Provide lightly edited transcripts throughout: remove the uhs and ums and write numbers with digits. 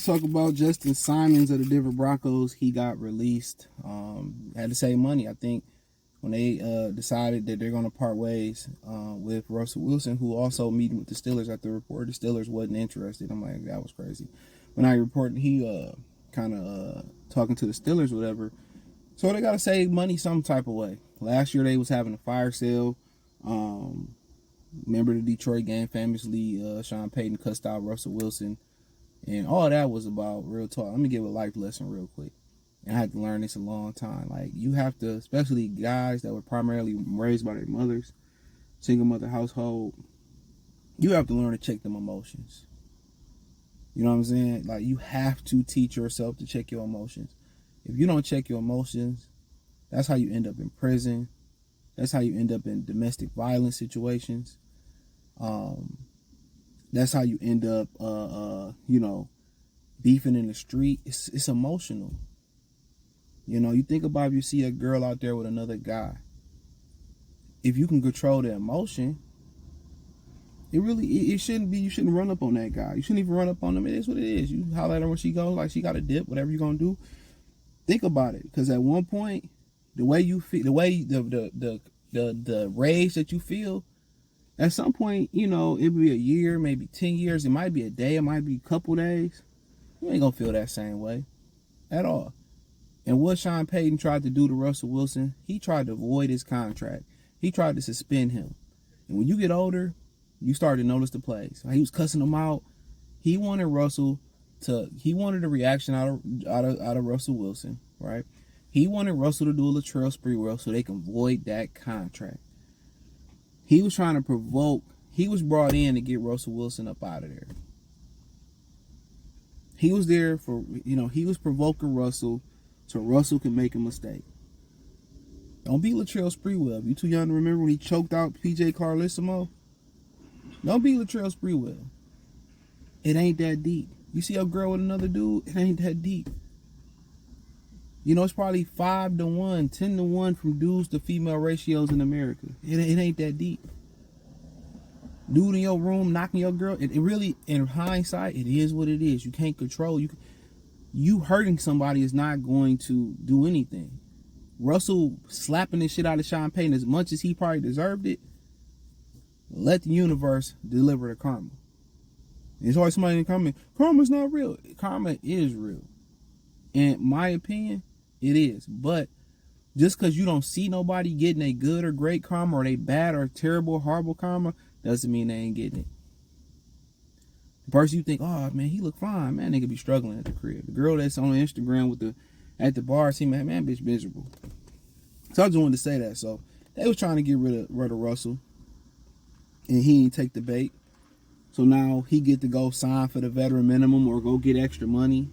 let's talk about Justin Simmons of the Denver Broncos. He got released. Had to save money. I think when they decided that they're going to part ways with Russell Wilson, who also meeting with the Steelers at the report. The Steelers wasn't interested. I'm like, that was crazy. When I reported, he kind of talking to the Steelers, whatever. So they got to save money some type of way. Last year they was having a fire sale. Remember the Detroit game, famously, Sean Payton cussed out Russell Wilson. And all that was about real talk. Let me give a life lesson real quick. And I had to learn this a long time. Like, you have to, especially guys that were primarily raised by their mothers, single mother household, you have to learn to check them emotions. You know what I'm saying? Like, you have to teach yourself to check your emotions. If you don't check your emotions, that's how you end up in prison. That's how you end up in domestic violence situations. That's how you end up, beefing in the street. It's emotional. You know, you think about if you see a girl out there with another guy. If you can control the emotion, it shouldn't be, you shouldn't run up on that guy. You shouldn't even run up on him. It is what it is. You holler at her when she goes, like she got a dip, whatever you're going to do. Think about it. Because at one point, the way you feel, the way the rage that you feel, at some point, you know, it'll be a year, maybe 10 years. It might be a day. It might be a couple days. You ain't going to feel that same way at all. And what Sean Payton tried to do to Russell Wilson, he tried to avoid his contract. He tried to suspend him. And when you get older, you start to notice the plays. He was cussing him out. He wanted a reaction out of Russell Wilson, right? He wanted Russell to do a Latrell Sprewell so they can void that contract. He was trying to provoke. He was brought in to get Russell Wilson up out of there. He was there for, he was provoking Russell so Russell can make a mistake. Don't be Latrell Sprewell. You too young to remember when he choked out PJ Carlissimo? Don't be Latrell Sprewell. It ain't that deep. You see a girl with another dude, it ain't that deep. You know, it's probably 5-1, 10-1 from dudes to female ratios in America. It ain't that deep. Dude in your room knocking your girl, it really, in hindsight, it is what it is. You can't control. You hurting somebody is not going to do anything. Russell slapping the shit out of Sean Payton as much as he probably deserved it. Let the universe deliver the karma. There's always somebody in the comment, karma's not real. Karma is real. In my opinion, it is. But just because you don't see nobody getting a good or great karma, or they bad or terrible, horrible karma, doesn't mean they ain't getting it. The person you think, oh man, he look fine, man, they could be struggling at the crib. The girl that's on Instagram at the bar, see man, bitch miserable. So I just wanted to say that. So they was trying to get rid of Russell, and he didn't take the bait. So now he get to go sign for the veteran minimum or go get extra money,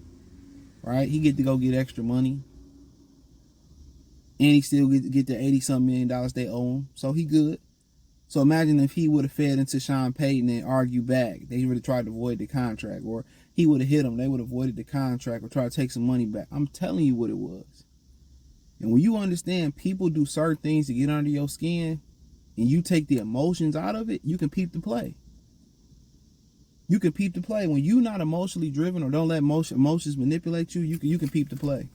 right? He get to go get extra money, and he still get the $80-something million they owe him. So he good. So imagine if he would have fed into Sean Payton and argued back. They would have tried to avoid the contract, or he would have hit him. They would have avoided the contract or tried to take some money back. I'm telling you what it was. And when you understand people do certain things to get under your skin, and you take the emotions out of it, you can peep the play. You can peep the play. When you're not emotionally driven or don't let emotions manipulate you, you can peep the play.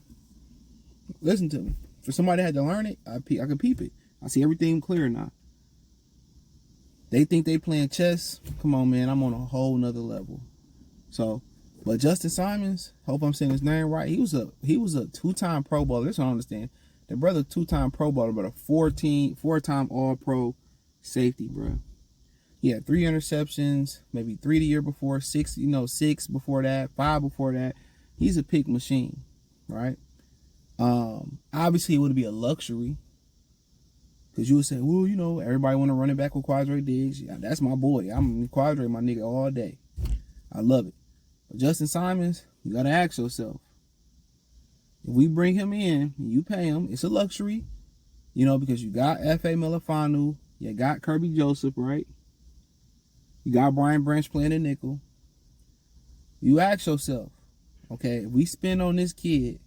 Listen to me. For somebody that had to learn it, I can peep it. I see everything clear now. They think they playing chess. Come on, man. I'm on a whole nother level. So, but Justin Simmons, hope I'm saying his name right. He was a two-time Pro Bowler. That's what I understand. The brother, two-time Pro Bowler, but a four-time All-Pro safety, bro. He had 3 interceptions, maybe 3 the year before, 6 before that, 5 before that. He's a pick machine, right? Obviously, it would be a luxury. Because you would say, well, everybody want to run it back with Quadre Diggs. Yeah, that's my boy. I'm Quadre, my nigga, all day. I love it. But Justin Simmons, you got to ask yourself, if we bring him in, you pay him, it's a luxury, because you got F.A. Melifanu, you got Kirby Joseph, right? You got Brian Branch playing a nickel. You ask yourself, okay, if we spend on this kid,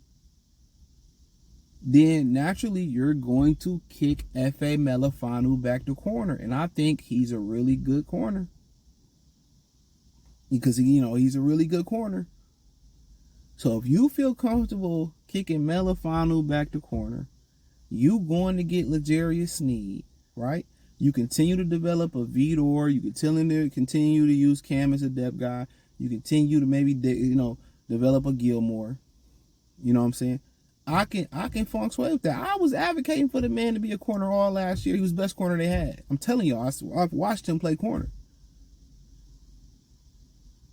then naturally you're going to kick F.A. Melifanu back to corner. And I think he's a really good corner. Because, he's a really good corner. So if you feel comfortable kicking Melon back to corner, you going to get L'Jarius Sneed, right? You continue to develop a Vitor. You continue to use Cam as a depth guy. You continue to maybe develop a Gilmore. You know what I'm saying? I can funk sway with that. I was advocating for the man to be a corner all last year. He was the best corner they had. I'm telling y'all, I've watched him play corner.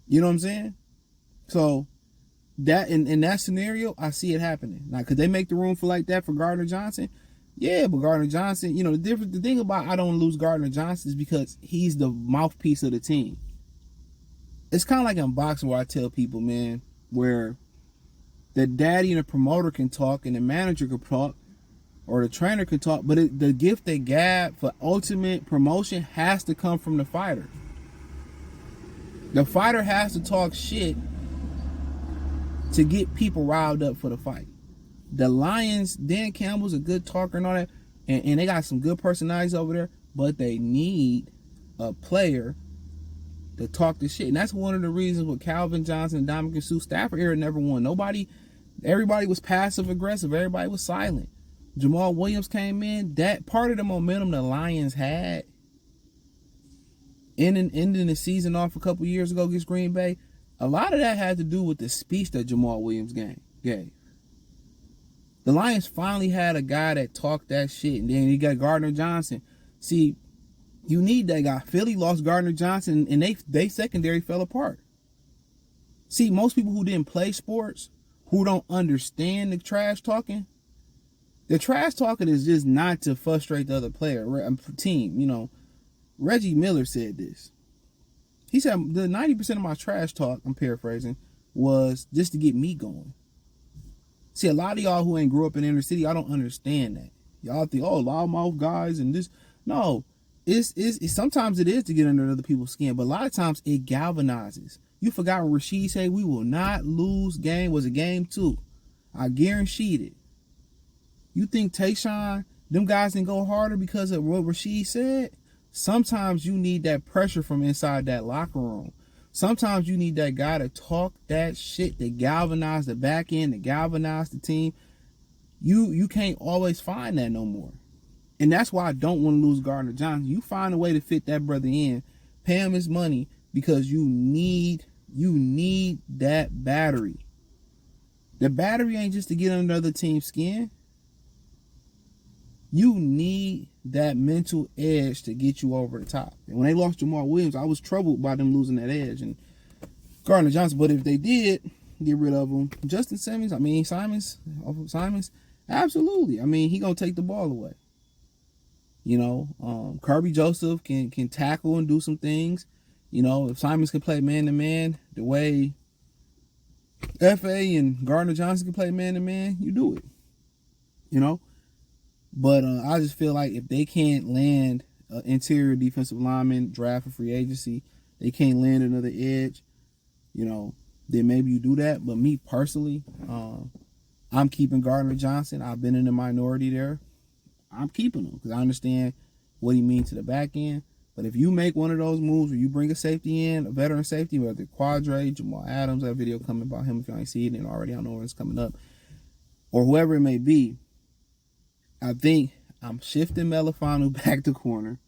You know what I'm saying? So that in that scenario, I see it happening. Now, could they make the room for like that for Gardner Johnson? Yeah, but Gardner Johnson, the thing about I don't lose Gardner Johnson is because he's the mouthpiece of the team. It's kind of like in boxing where I tell people, man, where the daddy and the promoter can talk and the manager can talk or the trainer can talk, but the gift they gab for ultimate promotion has to come from the fighter. The fighter has to talk shit to get people riled up for the fight. The Lions, Dan Campbell's a good talker and all that, and they got some good personalities over there, but they need a player to talk the shit. And that's one of the reasons with Calvin Johnson and Dominican Sue, Stafford era never won. Everybody was passive aggressive. Everybody was silent. Jamal Williams came in. That part of the momentum the Lions had, ending the season off a couple years ago against Green Bay, a lot of that had to do with the speech that Jamal Williams gave. The Lions finally had a guy that talked that shit, and then you got Gardner Johnson. See, you need that guy. Philly lost Gardner Johnson, and they secondary fell apart. See, most people who didn't play sports, who don't understand the trash talking is just not to frustrate the other team. Reggie Miller said this. He said the 90% of my trash talk, I'm paraphrasing, was just to get me going. See, a lot of y'all who ain't grew up in inner city, I don't understand that. Y'all think, loudmouth guys and this. No, it's sometimes it is to get under other people's skin, but a lot of times it galvanizes. You forgot when Rasheed said we will not lose game. Was it game 2? I guaranteed it. You think Tayshaun, them guys didn't go harder because of what Rasheed said? Sometimes you need that pressure from inside that locker room. Sometimes you need that guy to talk that shit, to galvanize the back end, to galvanize the team. You can't always find that no more. And that's why I don't want to lose Gardner Johnson. You find a way to fit that brother in, pay him his money, because you need that battery. The battery ain't just to get under the other team's skin. You need that mental edge to get you over the top. And when they lost Jamal Williams, I was troubled by them losing that edge and Gardner Johnson. But if they did get rid of him, Justin Simmons, Simons, absolutely. I mean, he gonna take the ball away. Kirby Joseph can tackle and do some things. If Simons can play man to man the way F.A. and Gardner Johnson can play man to man, you do it. But I just feel like if they can't land an interior defensive lineman, draft a free agency, they can't land another edge, then maybe you do that. But me personally, I'm keeping Gardner Johnson. I've been in the minority there. I'm keeping him because I understand what he means to the back end. But if you make one of those moves where you bring a safety in, a veteran safety, whether Quadre, Jamal Adams, that video coming about him if you ain't seen it already, I don't know when it's coming up, or whoever it may be, I think I'm shifting Melon back to corner.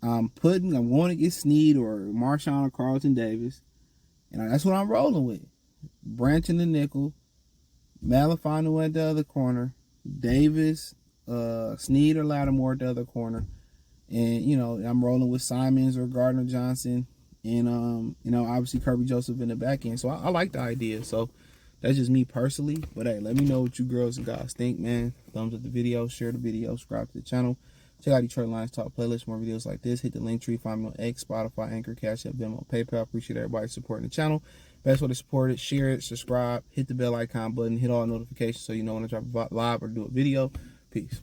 I'm going to get Sneed or Marshawn or Carlton Davis. And that's what I'm rolling with. Branch in the nickel. Melon at the other corner. Davis, Sneed or Lattimore at the other corner. And, I'm rolling with Simons or Gardner Johnson. And, obviously Kirby Joseph in the back end. So I like the idea. So that's just me personally. But hey, let me know what you girls and guys think, man. Thumbs up the video, share the video, subscribe to the channel. Check out Detroit Lions Talk playlist, more videos like this. Hit the link tree, find me on X, Spotify, Anchor, Cash App, Venmo, PayPal. Appreciate everybody supporting the channel. Best way to support it, share it, subscribe, hit the bell icon button, hit all notifications so you know when I drop a live or do a video. Peace.